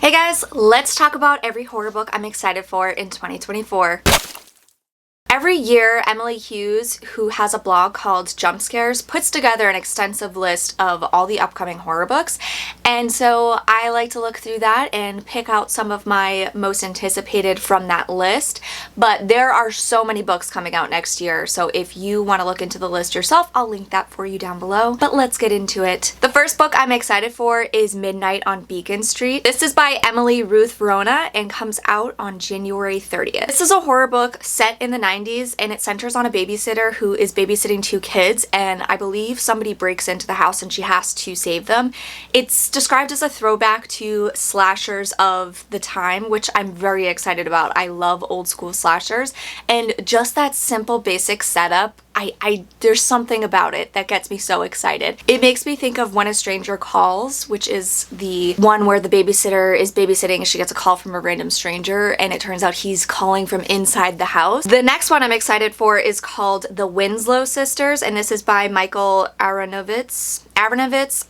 Hey guys, let's talk about every horror book I'm excited for in 2024. Every year, Emily Hughes, who has a blog called Jump Scares, puts together an extensive list of all the upcoming horror books. And so I like to look through that and pick out some of my most anticipated from that list. But there are so many books coming out next year, so if you want to look into the list yourself, I'll link that for you down below. But let's get into it. The first book I'm excited for is Midnight on Beacon Street. This is by Emily Ruth Verona and comes out on January 30th. This is a horror book set in the 90s. And it centers on a babysitter who is babysitting two kids, and I believe somebody breaks into the house and she has to save them. It's described as a throwback to slashers of the time, which I'm very excited about. I love old school slashers, and just that simple basic setup, there's something about it that gets me so excited. It makes me think of When a Stranger Calls, which is the one where the babysitter is babysitting and she gets a call from a random stranger and it turns out he's calling from inside the house. The next one I'm excited for is called The Winslow Sisters, and this is by Michael Aronovitz,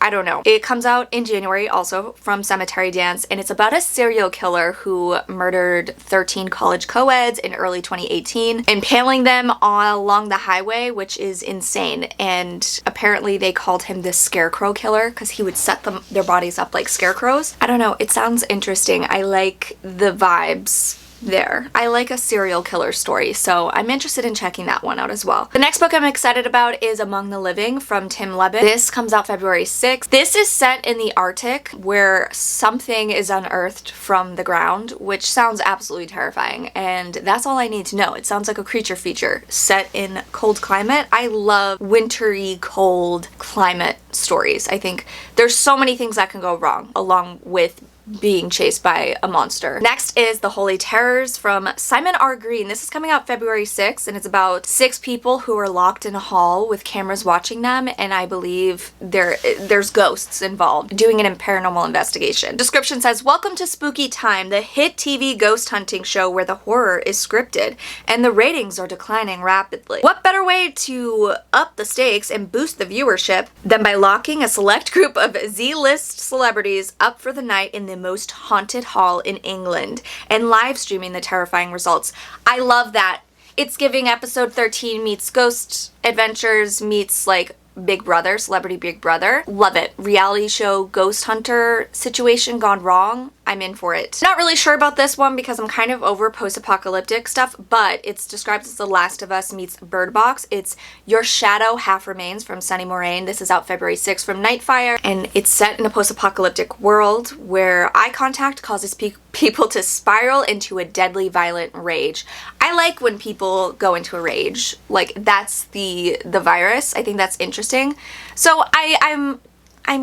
I don't know. It comes out in January also from Cemetery Dance, and it's about a serial killer who murdered 13 college co-eds in early 2018, impaling them all along the highway, which is insane. And apparently they called him the Scarecrow Killer because he would set their bodies up like scarecrows. I don't know, it sounds interesting. I like the vibes there. I like a serial killer story, so I'm interested in checking that one out as well. The next book I'm excited about is Among the Living from Tim Lebbett. This comes out February 6th. This is set in the Arctic where something is unearthed from the ground, which sounds absolutely terrifying, and that's all I need to know. It sounds like a creature feature set in cold climate. I love wintry, cold climate stories. I think there's so many things that can go wrong along with being chased by a monster. Next is The Holy Terrors from Simon R. Green. This is coming out February 6th, and it's about 6 people who are locked in a hall with cameras watching them, and I believe there's ghosts involved doing an paranormal investigation. Description says, "Welcome to Spooky Time, the hit TV ghost hunting show where the horror is scripted and the ratings are declining rapidly. What better way to up the stakes and boost the viewership than by locking a select group of Z-list celebrities up for the night in the most haunted hall in England and live streaming the terrifying results." I love that. It's giving episode 13 meets Ghost Adventures meets like Big Brother, Celebrity Big Brother. Love it. Reality show ghost hunter situation gone wrong. I'm in for it. Not really sure about this one because I'm kind of over post-apocalyptic stuff, but it's described as The Last of Us meets Bird Box. It's Your Shadow Half Remains from Sunny Moraine. This is out February 6th from Nightfire, and it's set in a post-apocalyptic world where eye contact causes people to spiral into a deadly violent rage. I like when people go into a rage. Like, that's the virus. I think that's interesting. So I'm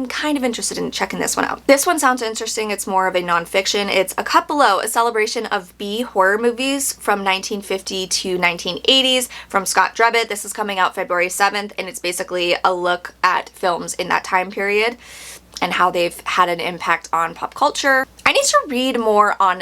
kind of interested in checking this one out. This one sounds interesting. It's more of a nonfiction. It's A Cut Below, a celebration of B horror movies from 1950 to 1980s from Scott Drebit. This is coming out February 7th, and it's basically a look at films in that time period and how they've had an impact on pop culture. I need to read more on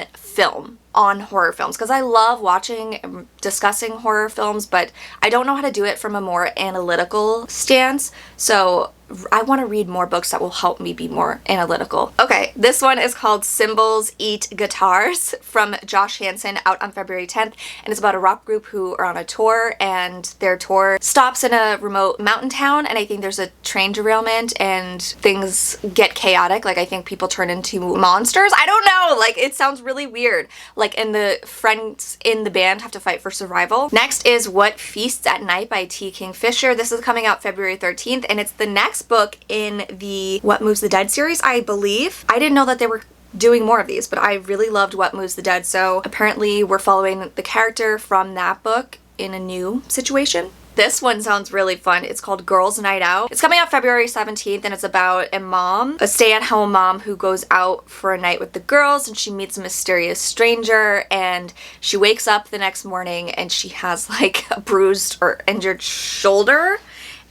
horror films, because I love watching and discussing horror films, but I don't know how to do it from a more analytical stance, so I want to read more books that will help me be more analytical. Okay, this one is called Cymbals Eat Guitars from Josh Hansen, out on February 10th, and it's about a rock group who are on a tour, and their tour stops in a remote mountain town, and I think there's a train derailment and things get chaotic. Like, I think people turn into monsters. I don't know, like, it sounds really weird. Like, and the friends in the band have to fight for survival. Next is What Feasts at Night by T. Kingfisher. This is coming out February 13th, and it's the next book in the What Moves the Dead series, I believe. I didn't know that they were doing more of these, but I really loved What Moves the Dead, so apparently we're following the character from that book in a new situation. This one sounds really fun. It's called Girls Night Out. It's coming out February 17th, and it's about a stay-at-home mom who goes out for a night with the girls, and she meets a mysterious stranger, and she wakes up the next morning and she has like a bruised or injured shoulder,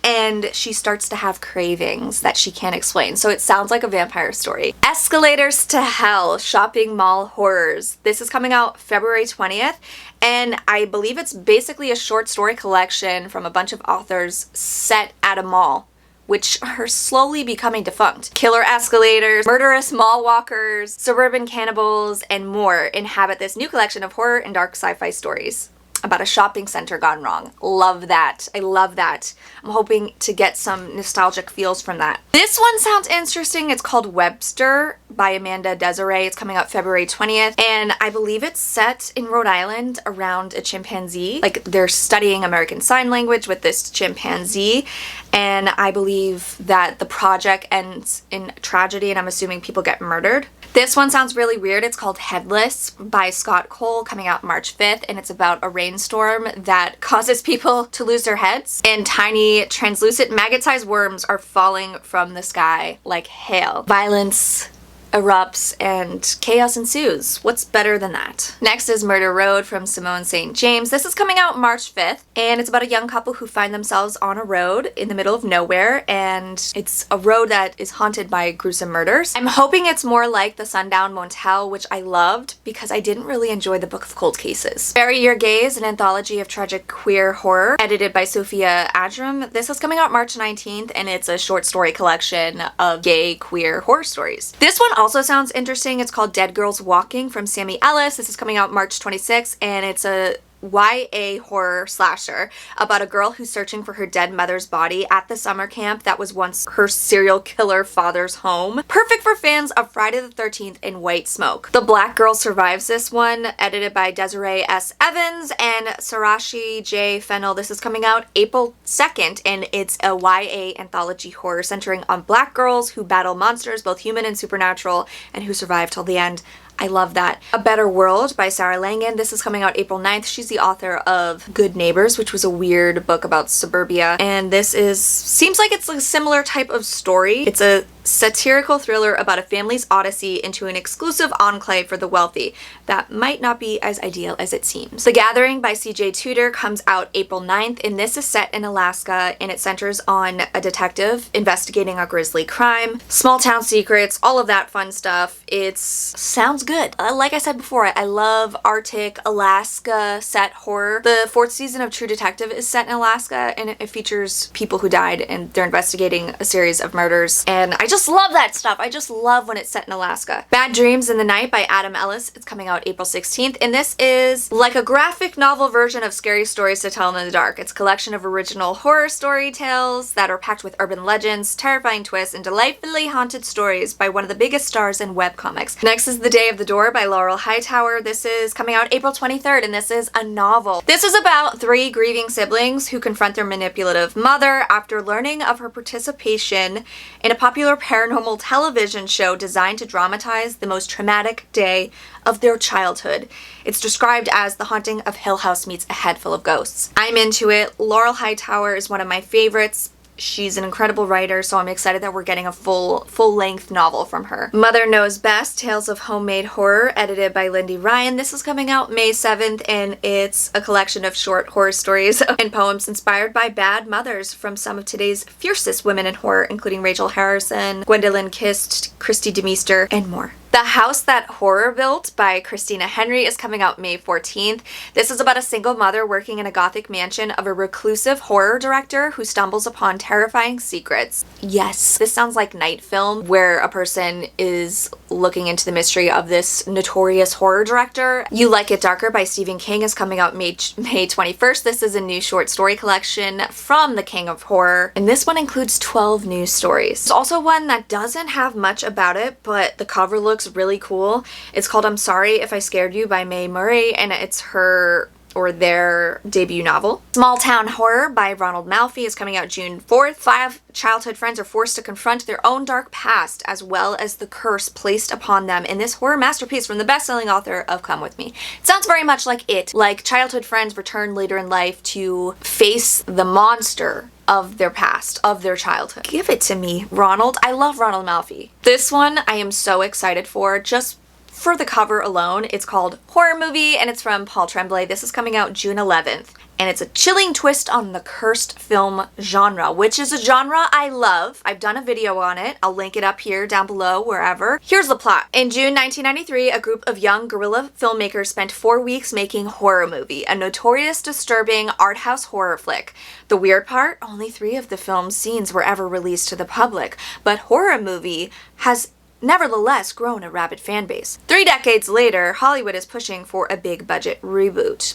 and she starts to have cravings that she can't explain. So it sounds like a vampire story. Escalators to Hell, Shopping Mall Horrors. This is coming out February 20th, and I believe it's basically a short story collection from a bunch of authors set at a mall, which are slowly becoming defunct. Killer escalators, murderous mall walkers, suburban cannibals, and more inhabit this new collection of horror and dark sci-fi stories about a shopping center gone wrong. Love that. I love that. I'm hoping to get some nostalgic feels from that. This one sounds interesting. It's called Webster by Amanda Desiree. It's coming out February 20th, and I believe it's set in Rhode Island around a chimpanzee. Like, they're studying American Sign Language with this chimpanzee, and I believe that the project ends in tragedy, and I'm assuming people get murdered. This one sounds really weird. It's called Headless by Scott Cole, coming out March 5th, and it's about a rainstorm that causes people to lose their heads, and tiny translucent maggot-sized worms are falling from the sky like hail. Violence erupts and chaos ensues. What's better than that? Next is Murder Road from Simone St. James. This is coming out March 5th, and it's about a young couple who find themselves on a road in the middle of nowhere, and it's a road that is haunted by gruesome murders. I'm hoping it's more like The Sundown Motel, which I loved because I didn't really enjoy the Book of Cold Cases. Bury Your Gaze, an anthology of tragic queer horror, edited by Sophia Adram. This is coming out March 19th, and it's a short story collection of gay queer horror stories. This one also sounds interesting. It's called Dead Girls Walking from Sammy Ellis. This is coming out March 26th, and it's a YA horror slasher about a girl who's searching for her dead mother's body at the summer camp that was once her serial killer father's home. Perfect for fans of Friday the 13th and White Smoke. The Black Girl Survives this one, edited by Desiree S. Evans and Sarashi J. Fennell. This is coming out April 2nd, and it's a YA anthology horror centering on black girls who battle monsters, both human and supernatural, and who survive till the end. I love that. A Better World by Sarah Langan. This is coming out April 9th. She's the author of Good Neighbors, which was a weird book about suburbia. And this seems like it's a similar type of story. It's a satirical thriller about a family's odyssey into an exclusive enclave for the wealthy that might not be as ideal as it seems. The Gathering by C.J. Tudor comes out April 9th, and this is set in Alaska, and it centers on a detective investigating a grisly crime, small town secrets, all of that fun stuff. It sounds good. Like I said before, I love Arctic, Alaska set horror. The 4th season of True Detective is set in Alaska, and it features people who died, and they're investigating a series of murders, and I just love that stuff. I just love when it's set in Alaska. Bad Dreams in the Night by Adam Ellis. It's coming out April 16th, and this is like a graphic novel version of Scary Stories to Tell in the Dark. It's a collection of original horror story tales that are packed with urban legends, terrifying twists, and delightfully haunted stories by one of the biggest stars in webcomics. Next is The Day of the Door by Laurel Hightower. This is coming out April 23rd, and this is a novel. This is about 3 grieving siblings who confront their manipulative mother after learning of her participation in a popular paranormal television show designed to dramatize the most traumatic day of their childhood. It's described as The Haunting of Hill House meets A Head Full of Ghosts. I'm into it. Laurel Hightower is one of my favorites. She's an incredible writer, so I'm excited that we're getting a full-length novel from her. Mother Knows Best, Tales of Homemade Horror, edited by Lindy Ryan. This is coming out May 7th, and it's a collection of short horror stories and poems inspired by bad mothers from some of today's fiercest women in horror, including Rachel Harrison, Gwendolyn Kist, Christy DeMeester, and more. The House That Horror Built by Christina Henry is coming out May 14th. This is about a single mother working in a gothic mansion of a reclusive horror director who stumbles upon terrifying secrets. Yes, this sounds like Night Film, where a person is looking into the mystery of this notorious horror director. You Like It Darker by Stephen King is coming out May 21st. This is a new short story collection from the King of Horror, and this one includes 12 new stories. There's also one that doesn't have much about it, but the cover looks really cool. It's called I'm Sorry If I Scared You by Mae Murray, and it's her or their debut novel. Small Town Horror by Ronald Malfi is coming out June 4th. 5 childhood friends are forced to confront their own dark past as well as the curse placed upon them in this horror masterpiece from the best-selling author of Come With Me. It sounds very much like It, like childhood friends return later in life to face the monster of their past, of their childhood. Give it to me, Ronald. I love Ronald Malfi. This one I am so excited for, just for the cover alone. It's called Horror Movie, and it's from Paul Tremblay. This is coming out June 11th, and it's a chilling twist on the cursed film genre, which is a genre I love. I've done a video on it. I'll link it up here, down below, wherever. Here's the plot. In June 1993, a group of young guerrilla filmmakers spent 4 weeks making Horror Movie, a notorious, disturbing art house horror flick. The weird part, only 3 of the film's scenes were ever released to the public, but Horror Movie has nevertheless grown a rabid fan base. 3 decades later, Hollywood is pushing for a big budget reboot.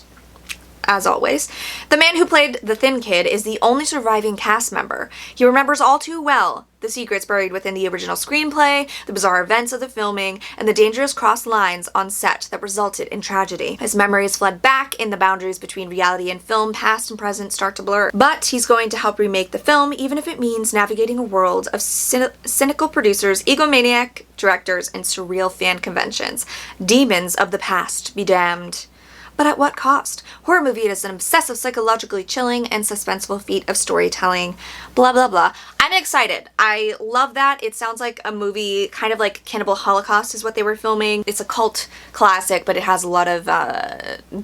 As always, the man who played the Thin Kid is the only surviving cast member. He remembers all too well the secrets buried within the original screenplay, the bizarre events of the filming, and the dangerous crossed lines on set that resulted in tragedy. His memories flood back, and the boundaries between reality and film, past and present, start to blur. But he's going to help remake the film, even if it means navigating a world of cynical producers, egomaniac directors, and surreal fan conventions. Demons of the past be damned. But at what cost? Horror Movie is an obsessive, psychologically chilling, and suspenseful feat of storytelling. Blah, blah, blah. I'm excited. I love that. It sounds like a movie, kind of like Cannibal Holocaust is what they were filming. It's a cult classic, but it has a lot of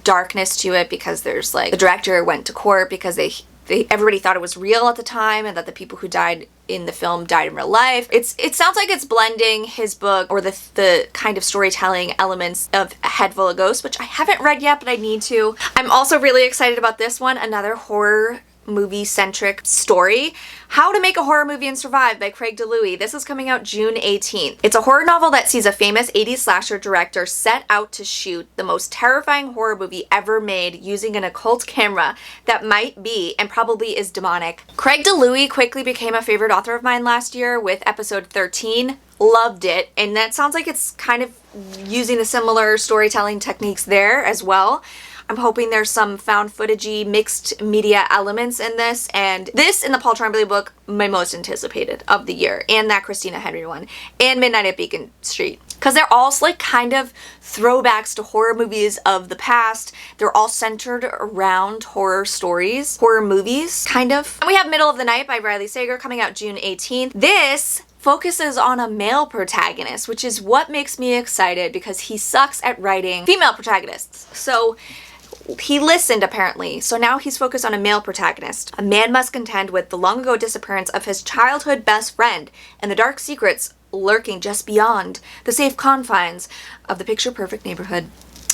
darkness to it because there's like, the director went to court because everybody thought it was real at the time and that the people who died in the film died in real life. It sounds like it's blending his book or the kind of storytelling elements of A Head Full of Ghosts, which I haven't read yet, but I need to. I'm also really excited about this one, another horror movie-centric story. How to Make a Horror Movie and Survive by Craig DeLuey. This is coming out June 18th. It's a horror novel that sees a famous 80s slasher director set out to shoot the most terrifying horror movie ever made using an occult camera that might be and probably is demonic. Craig DeLuey quickly became a favorite author of mine last year with episode 13. Loved it, and that sounds like it's kind of using the similar storytelling techniques there as well. I'm hoping there's some found footagey mixed media elements in this, and this and the Paul Tremblay book, my most anticipated of the year, and that Christina Henry one, and Midnight at Beacon Street. Because they're all like kind of throwbacks to horror movies of the past. They're all centered around horror stories, horror movies, kind of. And we have Middle of the Night by Riley Sager coming out June 18th. This focuses on a male protagonist, which is what makes me excited because he sucks at writing female protagonists. So he listened, apparently, so now he's focused on a male protagonist. A man must contend with the long ago disappearance of his childhood best friend and the dark secrets lurking just beyond the safe confines of the picture-perfect neighborhood.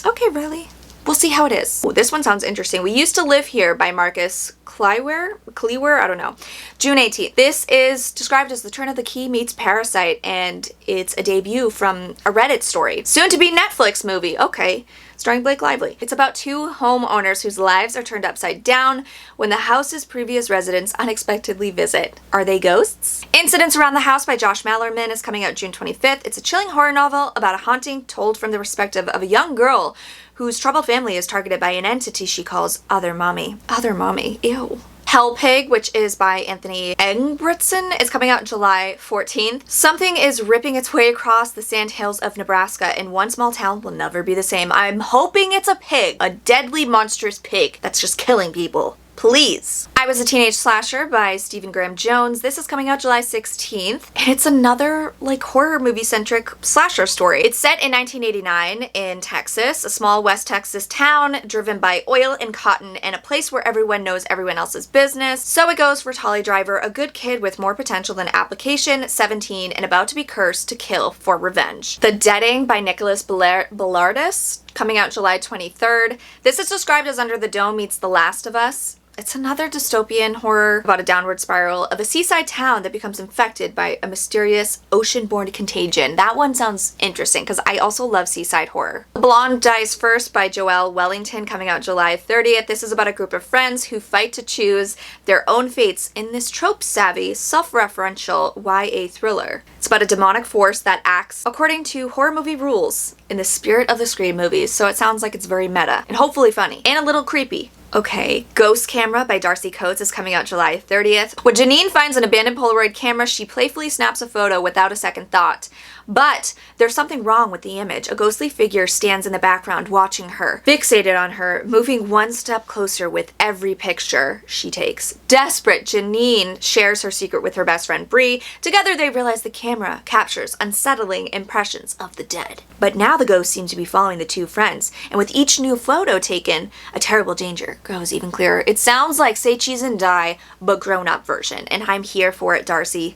Okay, Riley. We'll see how it is. Ooh, this one sounds interesting. We Used to Live Here by Marcus Klewer, I don't know. June 18th. This is described as the turn of the key meets Parasite, and it's a debut from a Reddit story. Soon to be Netflix movie. Okay. Starring Blake Lively. It's about 2 homeowners whose lives are turned upside down when the house's previous residents unexpectedly visit. Are they ghosts? Incidents Around the House by Josh Mallerman is coming out June 25th. It's a chilling horror novel about a haunting told from the perspective of a young girl whose troubled family is targeted by an entity she calls Other Mommy. Other Mommy. Ew. Hell Pig, which is by Anthony Engbretson, is coming out July 14th. Something is ripping its way across the sandhills of Nebraska, and one small town will never be the same. I'm hoping it's a pig, a deadly monstrous pig that's just killing people. Please. I Was a Teenage Slasher by Stephen Graham Jones. This is coming out July 16th, and it's another like horror movie-centric slasher story. It's set in 1989 in Texas, a small West Texas town driven by oil and cotton, and a place where everyone knows everyone else's business. So it goes for Tolly Driver, a good kid with more potential than application, 17, and about to be cursed to kill for revenge. The Deading by Nicholas Billardus, coming out July 23rd. This is described as Under the Dome meets The Last of Us. It's another dystopian horror about a downward spiral of a seaside town that becomes infected by a mysterious ocean-borne contagion. That one sounds interesting because I also love seaside horror. The Blonde Dies First by Joelle Wellington, coming out July 30th. This is about a group of friends who fight to choose their own fates in this trope-savvy, self-referential YA thriller. It's about a demonic force that acts according to horror movie rules in the spirit of the Scream movies, so it sounds like it's very meta and hopefully funny and a little creepy. Okay, Ghost Camera by Darcy Coates is coming out July 30th. When Janine finds an abandoned Polaroid camera, she playfully snaps a photo without a second thought. But there's something wrong with the image. A ghostly figure stands in the background watching her, fixated on her, moving one step closer with every picture she takes. Desperate, Janine shares her secret with her best friend Bree. Together they realize the camera captures unsettling impressions of the dead. But now the ghosts seem to be following the two friends, and with each new photo taken, a terrible danger grows even clearer. It sounds like Say Cheese and Die, but grown-up version, and I'm here for it, Darcy.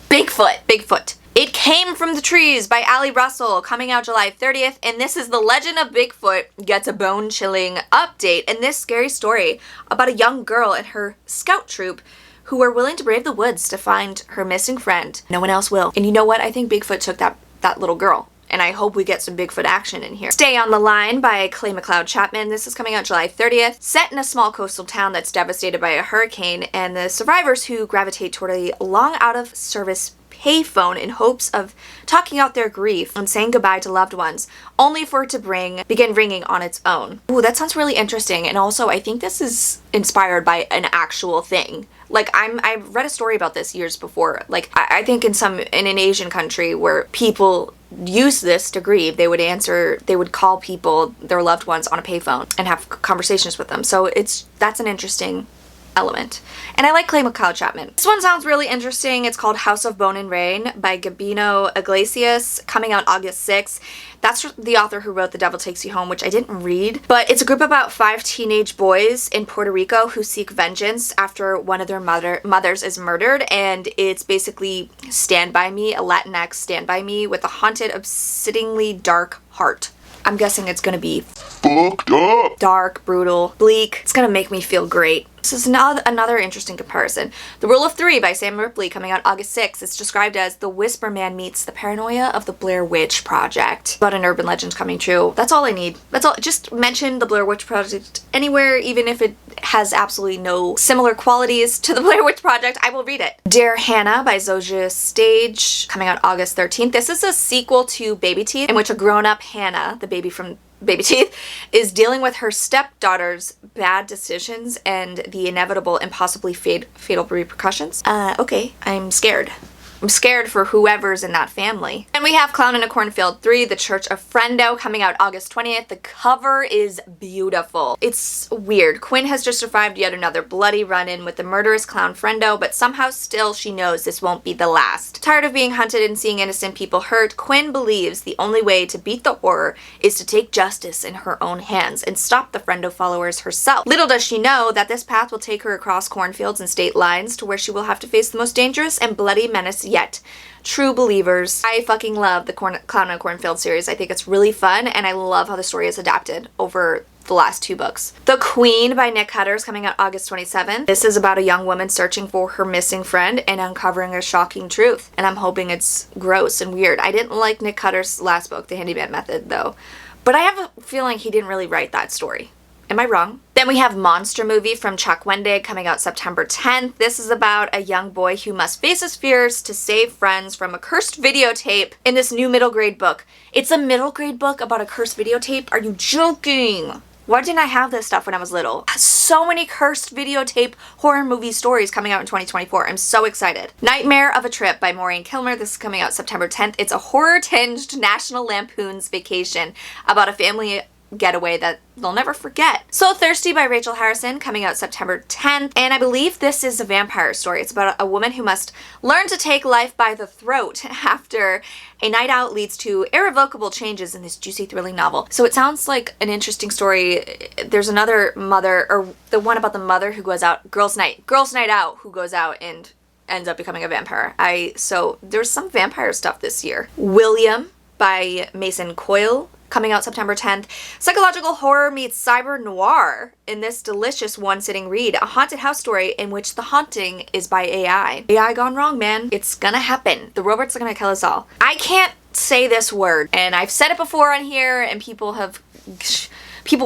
Bigfoot. It Came from the Trees by Ali Russell, coming out July 30th, and this is The Legend of Bigfoot gets a bone-chilling update in this scary story about a young girl and her scout troop who are willing to brave the woods to find her missing friend. No one else will. And you know what? I think Bigfoot took that little girl. And I hope we get some Bigfoot action in here. Stay on the Line by Clay McLeod Chapman. This is coming out July 30th. Set in a small coastal town that's devastated by a hurricane, and the survivors who gravitate toward a long out-of-service payphone in hopes of talking out their grief and saying goodbye to loved ones, only for it to begin ringing on its own. Ooh, that sounds really interesting. And also, I think this is inspired by an actual thing. Like, I've read a story about this years before. Like, I think in an Asian country where people use this to grieve, they would call people, their loved ones, on a payphone and have conversations with them. So that's an interesting element. And I like Clay McLeod Chapman. This one sounds really interesting. It's called House of Bone and Rain by Gabino Iglesias, coming out August 6th. That's the author who wrote The Devil Takes You Home, which I didn't read. But it's a group of about 5 teenage boys in Puerto Rico who seek vengeance after one of their mothers is murdered. And it's basically Stand By Me, a Latinx Stand By Me with a haunted, obsessively dark heart. I'm guessing it's gonna be fucked up, dark, brutal, bleak. It's gonna make me feel great. This is another interesting comparison. The Rule of Three by Sam Ripley, coming out August 6th. It's described as the Whisper Man meets the paranoia of the Blair Witch Project. About an urban legend coming true. That's all I need. That's all. Just mention the Blair Witch Project anywhere, even if it has absolutely no similar qualities to the Blair Witch Project, I will read it. Dear Hannah by Zoja Stage, coming out August 13th. This is a sequel to Baby Teeth, in which a grown-up Hannah, the baby from Baby Teeth, is dealing with her stepdaughter's bad decisions and the inevitable and possibly fatal repercussions. Okay, I'm scared. I'm scared for whoever's in that family. And we have Clown in a Cornfield 3, The Church of Friendo, coming out August 20th. The cover is beautiful. It's weird. Quinn has just survived yet another bloody run-in with the murderous clown Friendo, but somehow still she knows this won't be the last. Tired of being hunted and seeing innocent people hurt, Quinn believes the only way to beat the horror is to take justice in her own hands and stop the Friendo followers herself. Little does she know that this path will take her across cornfields and state lines to where she will have to face the most dangerous and bloody menace yet. True Believers. I fucking love the Clown in a Cornfield series. I think it's really fun, and I love how the story is adapted over the last 2 books. The Queen by Nick Cutter is coming out August 27th. This is about a young woman searching for her missing friend and uncovering a shocking truth, and I'm hoping it's gross and weird. I didn't like Nick Cutter's last book, The Handyman Method, though, but I have a feeling he didn't really write that story. Am I wrong? Then we have Monster Movie from Chuck Wendig, coming out September 10th. This is about a young boy who must face his fears to save friends from a cursed videotape in this new middle grade book. It's a middle grade book about a cursed videotape? Are you joking? Why didn't I have this stuff when I was little? So many cursed videotape horror movie stories coming out in 2024. I'm so excited. Nightmare of a Trip by Maureen Kilmer. This is coming out September 10th. It's a horror-tinged National Lampoon's Vacation about a family getaway that they'll never forget. So Thirsty by Rachel Harrison, coming out September 10th, and I believe this is a vampire story. It's about a woman who must learn to take life by the throat after a night out leads to irrevocable changes in this juicy, thrilling novel. So it sounds like an interesting story. There's another mother, or the one about the mother who goes out, girls night out, who goes out and ends up becoming a vampire. So there's some vampire stuff this year. William by Mason Coyle, coming out September 10th. Psychological horror meets cyber noir in this delicious one-sitting read. A haunted house story in which the haunting is by AI. AI gone wrong, man. It's gonna happen. The robots are gonna kill us all. I can't say this word, and I've said it before on here, and people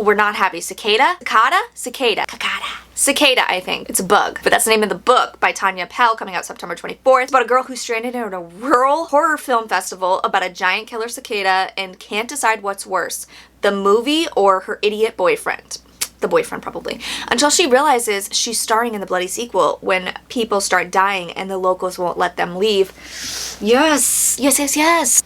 were not happy. Cicada, I think. It's a bug, but that's the name of the book by Tanya Pell, coming out September 24th. It's about a girl who's stranded in a rural horror film festival about a giant killer cicada and can't decide what's worse, the movie or her idiot boyfriend. the boyfriend probably, until she realizes she's starring in the bloody sequel when people start dying and the locals won't let them leave. Yes, yes, yes, yes.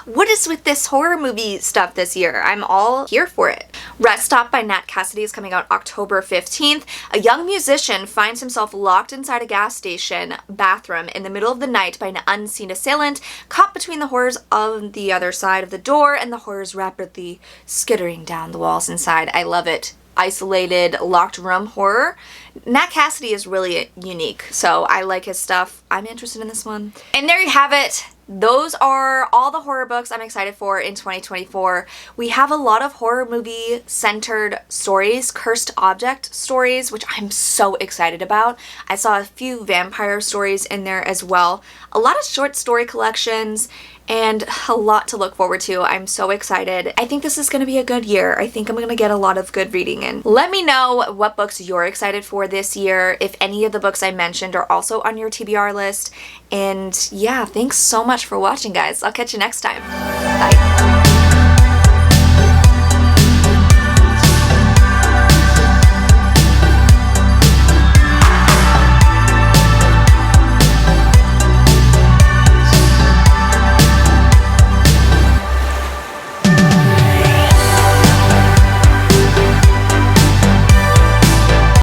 What is with this horror movie stuff this year? I'm all here for it. Rest Stop by Nat Cassidy is coming out October 15th. A young musician finds himself locked inside a gas station bathroom in the middle of the night by an unseen assailant, caught between the horrors on the other side of the door and the horrors rapidly skittering down the walls inside. I love it. Isolated, locked room horror. Nat Cassidy is really unique, so I like his stuff. I'm interested in this one. And there you have it. Those are all the horror books I'm excited for in 2024. We have a lot of horror movie centered stories, cursed object stories, which I'm so excited about. I saw a few vampire stories in there as well. A lot of short story collections and a lot to look forward to. I'm so excited. I think this is going to be a good year. I think I'm going to get a lot of good reading in. Let me know what books you're excited for this year, if any of the books I mentioned are also on your TBR list. And yeah, thanks so much for watching, guys. I'll catch you next time. Bye.